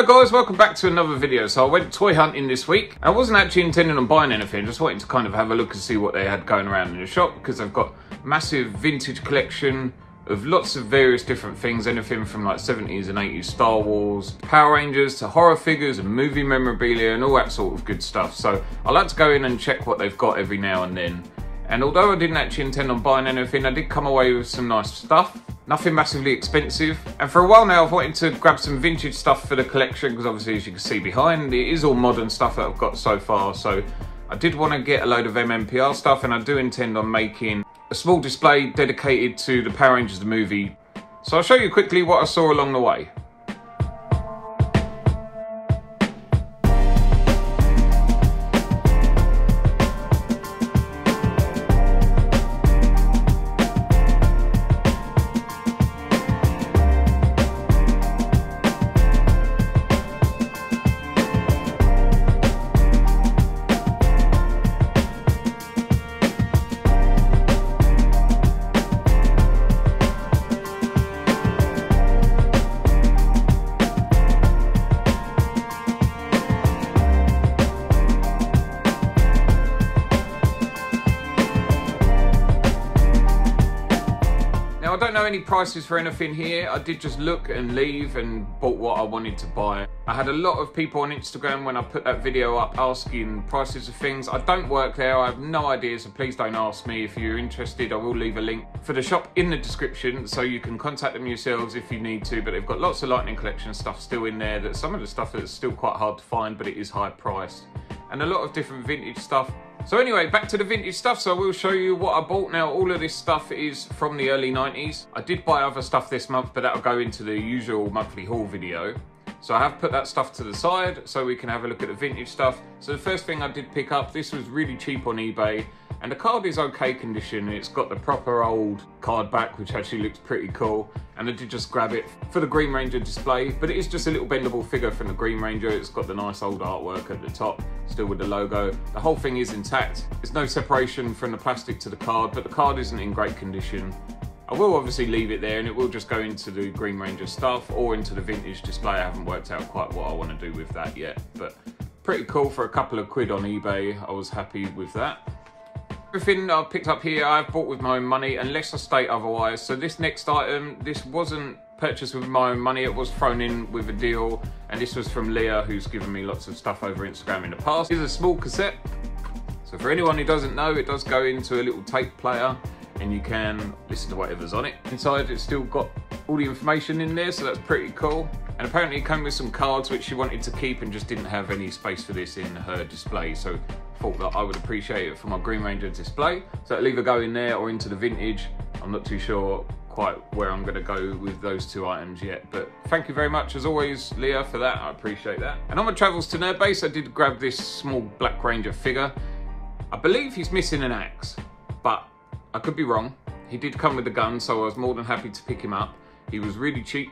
guys, welcome back to another video. So I went toy hunting this week. I wasn't actually intending on buying anything, just wanted to kind of have a look and see what they had going around in the shop, because they've got a massive vintage collection of lots of various different things, anything from like 70s and 80s Star Wars, Power Rangers to horror figures and movie memorabilia and all that sort of good stuff. So I like to go in and check what they've got every now and then. And although I didn't actually intend on buying anything, I did come away with some nice stuff. Nothing massively expensive. And for a while now, I've wanted to grab some vintage stuff for the collection, because obviously, as you can see behind, it is all modern stuff that I've got so far. So I did want to get a load of MMPR stuff, and I do intend on making a small display dedicated to the Power Rangers the movie. So I'll show you quickly what I saw along the way. Now, I don't know any prices for anything here. I did just look and leave and bought what I wanted to buy. I had a lot of people on Instagram when I put that video up asking prices of things. I don't work there, I have no idea, so please don't ask me. If you're interested, I will leave a link for the shop in the description, so you can contact them yourselves if you need to. But they've got lots of Lightning Collection stuff still in there. That some of the stuff that's still quite hard to find, but it is high priced. And a lot of different vintage stuff. So anyway, back to the vintage stuff. So I will show you what I bought. Now, all of this stuff is from the early 90s. I did buy other stuff this month, but that'll go into the usual monthly haul video. So I have put that stuff to the side so we can have a look at the vintage stuff. So the first thing I did pick up, this was really cheap on eBay. And the card is okay condition. It's got the proper old card back, which actually looks pretty cool. And I did just grab it for the Green Ranger display, but it is just a little bendable figure from the Green Ranger. It's got the nice old artwork at the top, still with the logo. The whole thing is intact. There's no separation from the plastic to the card, but the card isn't in great condition. I will obviously leave it there, and it will just go into the Green Ranger stuff or into the vintage display. I haven't worked out quite what I want to do with that yet, but pretty cool. For a couple of quid on eBay, I was happy with that. Everything I've picked up here, I've bought with my own money, unless I state otherwise. So this next item, this wasn't purchased with my own money. It was thrown in with a deal, and this was from Leah, who's given me lots of stuff over Instagram in the past. Here's a small cassette. So for anyone who doesn't know, it does go into a little tape player, and you can listen to whatever's on it. Inside, it's still got all the information in there, so that's pretty cool. And apparently it came with some cards which she wanted to keep and just didn't have any space for this in her display. So I thought that I would appreciate it for my Green Ranger display. So it'll either go in there or into the vintage. I'm not too sure quite where I'm gonna go with those two items yet, but thank you very much as always, Leah, for that. I appreciate that. And on my travels to Nerd Base, I did grab this small Black Ranger figure. I believe he's missing an axe, but I could be wrong. He did come with a gun, so I was more than happy to pick him up. He was really cheap.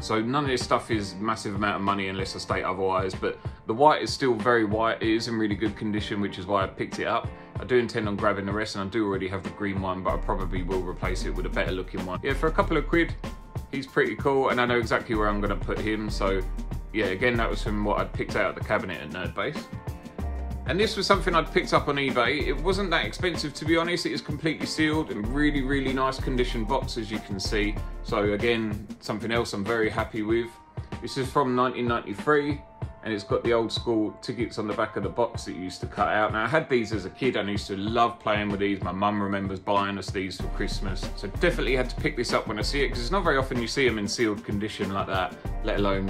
So none of this stuff is a massive amount of money unless I state otherwise, but the white is still very white. It is in really good condition, which is why I picked it up. I do intend on grabbing the rest, and I do already have the green one, but I probably will replace it with a better looking one. Yeah, for a couple of quid, he's pretty cool, and I know exactly where I'm gonna put him. So yeah, again, that was from what I'd picked out of the cabinet at Nerd Base. And this was something I'd picked up on eBay. It wasn't that expensive, to be honest. It is completely sealed and really, really nice condition box, as you can see. So again, something else I'm very happy with. This is from 1993, and it's got the old school tickets on the back of the box that you used to cut out. Now, I had these as a kid, and I used to love playing with these. My mum remembers buying us these for Christmas. So definitely had to pick this up when I see it, because it's not very often you see them in sealed condition like that, let alone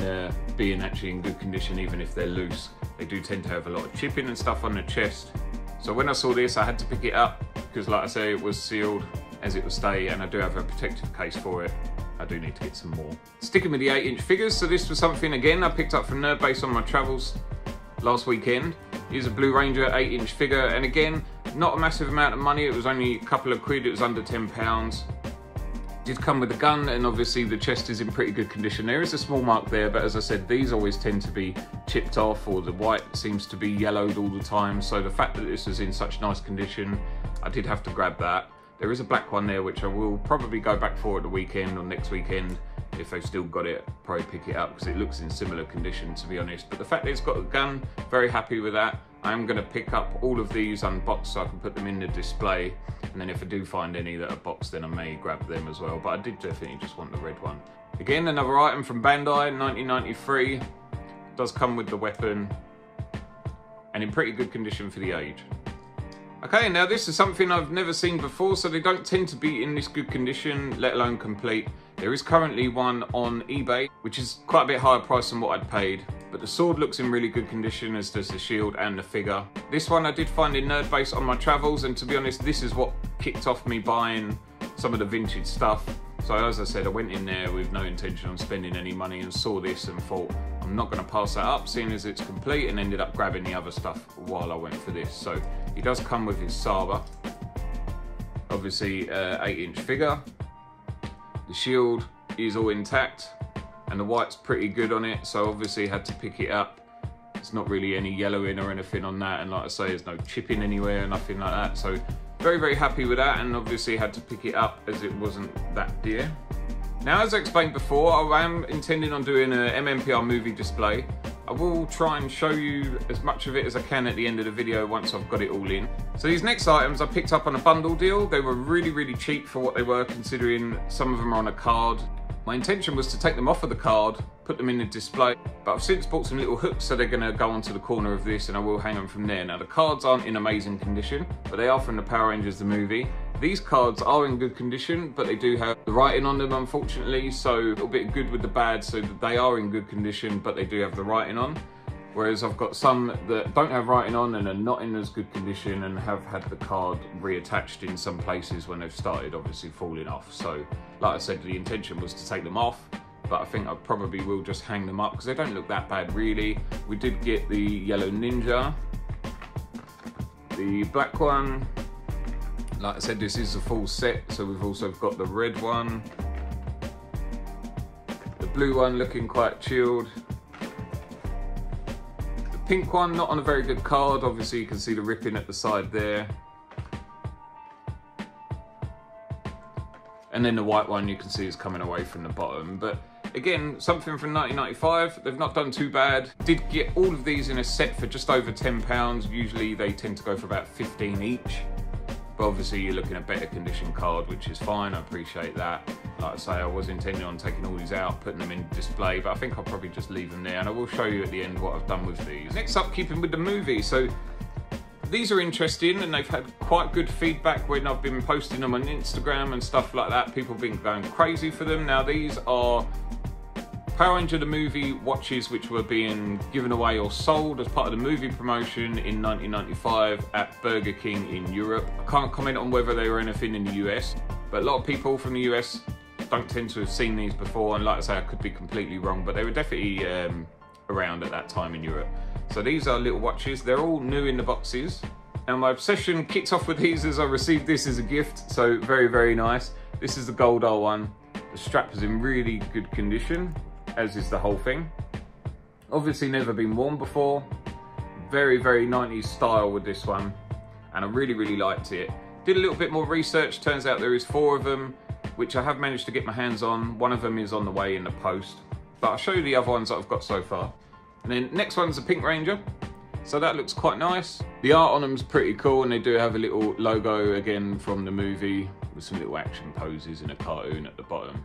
being actually in good condition, even if they're loose. They do tend to have a lot of chipping and stuff on the chest. So when I saw this, I had to pick it up, because like I say, it was sealed as it will stay, and I do have a protective case for it. I do need to get some more. Sticking with the 8-inch figures, so this was something, again, I picked up from Nerd Base on my travels last weekend. Here's a Blue Ranger 8-inch figure, and again, not a massive amount of money. It was only a couple of quid. It was under £10. Did come with a gun, and obviously the chest is in pretty good condition. There is a small mark there, but as I said, these always tend to be chipped off, or the white seems to be yellowed all the time. So the fact that this was in such nice condition, I did have to grab that. There is a black one there, which I will probably go back for at the weekend or next weekend if they've still got it, probably pick it up because it looks in similar condition, to be honest. But the fact that it's got a gun, very happy with that. I'm going to pick up all of these unboxed so I can put them in the display, and then if I do find any that are boxed, then I may grab them as well. But I did definitely just want the red one. Again, another item from Bandai, 1993. Does come with the weapon, and in pretty good condition for the age. Okay, now this is something I've never seen before, so they don't tend to be in this good condition, let alone complete. There is currently one on eBay, which is quite a bit higher price than what I'd paid, but the sword looks in really good condition, as does the shield and the figure. This one I did find in Nerd Base on my travels, and to be honest, this is what kicked off me buying some of the vintage stuff. So as I said, I went in there with no intention on spending any money and saw this and thought, I'm not going to pass that up, seeing as it's complete, and ended up grabbing the other stuff while I went for this. So he does come with his saber, obviously 8-inch figure. The shield is all intact, and the white's pretty good on it, so obviously had to pick it up. There's not really any yellowing or anything on that, and like I say, there's no chipping anywhere, nothing like that. So very, very happy with that, and obviously had to pick it up as it wasn't that dear. Now, as I explained before, I am intending on doing an MMPR movie display. I will try and show you as much of it as I can at the end of the video once I've got it all in. So these next items I picked up on a bundle deal. They were really, really cheap for what they were, considering some of them are on a card. My intention was to take them off of the card, put them in the display, but I've since bought some little hooks, so they're going to go onto the corner of this, and I will hang them from there. Now, the cards aren't in amazing condition, but they are from the Power Rangers the movie. These cards are in good condition, but they do have the writing on them, unfortunately, so a little bit good with the bad, so they are in good condition, but they do have the writing on. Whereas I've got some that don't have writing on and are not in as good condition and have had the card reattached in some places when they've started obviously falling off. So like I said, the intention was to take them off, but I think I probably will just hang them up because they don't look that bad really. We did get the yellow ninja, the black one. Like I said, this is a full set, so we've also got the red one, the blue one looking quite chilled. Pink one, not on a very good card. Obviously you can see the ripping at the side there. And then the white one you can see is coming away from the bottom. But again, something from 1995. They've not done too bad. Did get all of these in a set for just over £10. Usually they tend to go for about 15 each. But obviously you're looking at better condition card, which is fine, I appreciate that. Like I say, I was intending on taking all these out, putting them in display, but I think I'll probably just leave them there, and I will show you at the end what I've done with these. Next up, keeping with the movie. So these are interesting, and they've had quite good feedback when I've been posting them on Instagram and stuff like that. People have been going crazy for them. Now these are Power Ranger the movie watches, which were being given away or sold as part of the movie promotion in 1995 at Burger King in Europe. I can't comment on whether they were anything in the US, but a lot of people from the US don't tend to have seen these before, and like I say, I could be completely wrong, but they were definitely around at that time in Europe. So these are little watches. They're all new in the boxes, and my obsession kicked off with these as I received this as a gift, so very, very nice. This is the Goldar one. The strap is in really good condition, as is the whole thing. Obviously never been worn before. Very, very 90s style with this one, and I really, really liked it. Did a little bit more research. Turns out there is 4 of them, which I have managed to get my hands on. One of them is on the way in the post, but I'll show you the other ones that I've got so far. And then next one's the Pink Ranger. So that looks quite nice. The art on them's pretty cool, and they do have a little logo again from the movie with some little action poses in a cartoon at the bottom.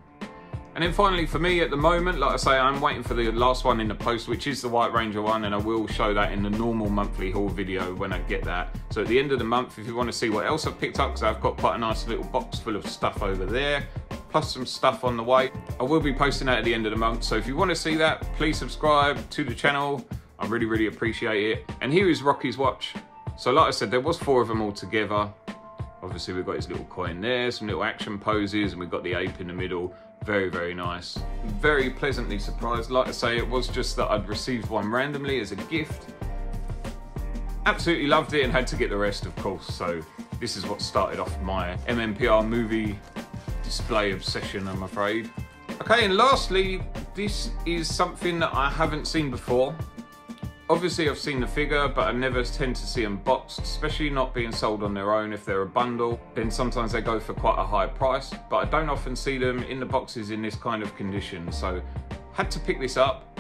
And then finally for me at the moment, like I say, I'm waiting for the last one in the post, which is the White Ranger one, and I will show that in the normal monthly haul video when I get that. So at the end of the month, if you want to see what else I've picked up, because I've got quite a nice little box full of stuff over there, plus some stuff on the way, I will be posting that at the end of the month. So if you want to see that, please subscribe to the channel. I really, really appreciate it. And here is Rocky's watch. So like I said, there was 4 of them all together. Obviously we've got his little coin there, some little action poses, and we've got the ape in the middle. Very, very nice. Very pleasantly surprised. Like I say, it was just that I'd received one randomly as a gift. Absolutely loved it and had to get the rest, of course. So this is what started off my MMPR movie display obsession, I'm afraid. Okay, and lastly, this is something that I haven't seen before. Obviously I've seen the figure, but I never tend to see them boxed, especially not being sold on their own. If they're a bundle, then sometimes they go for quite a high price, but I don't often see them in the boxes in this kind of condition. So had to pick this up.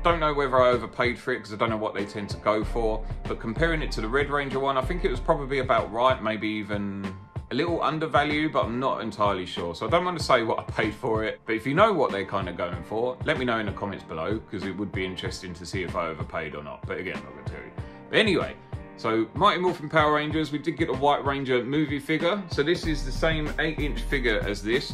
Don't know whether I overpaid for it because I don't know what they tend to go for, but comparing it to the Red Ranger one, I think it was probably about right, maybe even a little undervalued, but I'm not entirely sure. So I don't want to say what I paid for it, but if you know what they're kind of going for, let me know in the comments below, because it would be interesting to see if I overpaid or not. But again, I'm not going to tell you. But anyway, so Mighty Morphin Power Rangers, we did get a White Ranger movie figure. So this is the same 8-inch figure as this.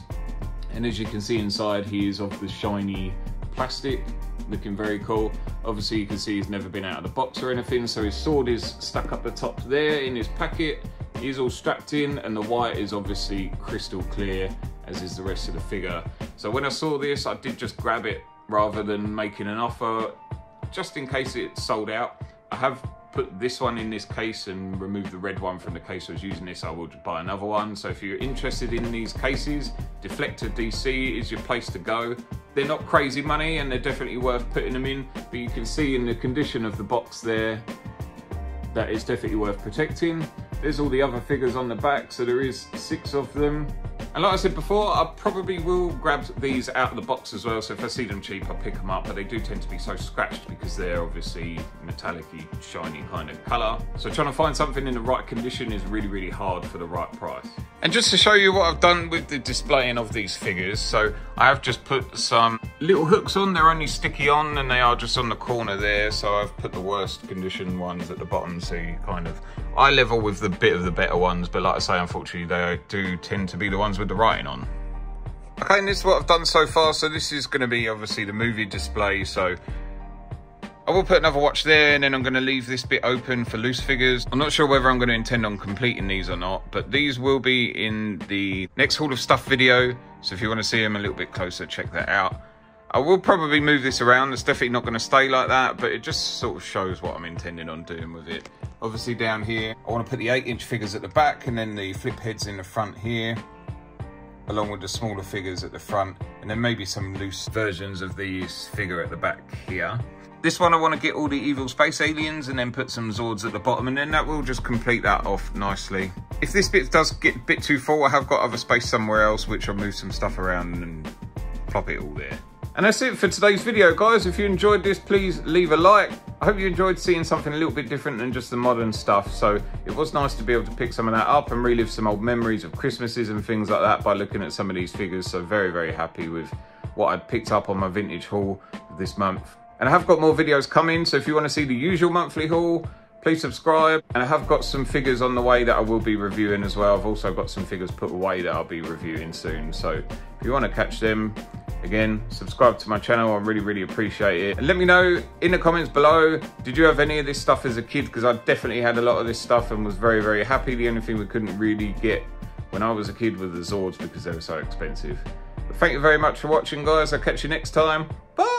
And as you can see inside, he is of the shiny plastic, looking very cool. Obviously you can see he's never been out of the box or anything, so his sword is stuck up the top there in his packet. He's all strapped in, and the white is obviously crystal clear, as is the rest of the figure. So when I saw this, I did just grab it rather than making an offer, just in case it sold out. I have put this one in this case and removed the red one from the case I was using this. I will just buy another one. So if you're interested in these cases, Deflector DC is your place to go. They're not crazy money and they're definitely worth putting them in, but you can see in the condition of the box there that it's definitely worth protecting. There's all the other figures on the back, so there is 6 of them. And like I said before, I probably will grab these out of the box as well, so if I see them cheap, I'll pick them up, but they do tend to be so scratched because they're obviously metallic-y, shiny kind of colour. So trying to find something in the right condition is really, really hard for the right price. And just to show you what I've done with the displaying of these figures, so I have just put some little hooks on. They're only sticky on and they are just on the corner there, so I've put the worst condition ones at the bottom, so you kind of eye level with the bit of the better ones, but like I say, unfortunately they do tend to be the ones with the writing on. Okay, and this is what I've done so far. So this is going to be obviously the movie display, so I will put another watch there, and then I'm going to leave this bit open for loose figures. I'm not sure whether I'm going to intend on completing these or not, but these will be in the next Hall of Stuff video, so if you want to see them a little bit closer, check that out. I will probably move this around. It's definitely not going to stay like that, but it just sort of shows what I'm intending on doing with it. Obviously down here, I want to put the 8-inch figures at the back and then the flip heads in the front here, along with the smaller figures at the front, and then maybe some loose versions of these figure at the back here. This one I want to get all the evil space aliens and then put some Zords at the bottom, and then that will just complete that off nicely. If this bit does get a bit too full, I have got other space somewhere else, which I'll move some stuff around and plop it all there. And that's it for today's video, guys. If you enjoyed this, please leave a like. I hope you enjoyed seeing something a little bit different than just the modern stuff. So it was nice to be able to pick some of that up and relive some old memories of Christmases and things like that by looking at some of these figures. So very, very happy with what I picked up on my vintage haul this month. And I have got more videos coming, so if you want to see the usual monthly haul, please subscribe. And I have got some figures on the way that I will be reviewing as well. I've also got some figures put away that I'll be reviewing soon. So if you want to catch them, again, subscribe to my channel. I really, really appreciate it. And let me know in the comments below, did you have any of this stuff as a kid? Because I definitely had a lot of this stuff and was very, very happy. The only thing we couldn't really get when I was a kid were the Zords because they were so expensive. But thank you very much for watching, guys. I'll catch you next time. Bye!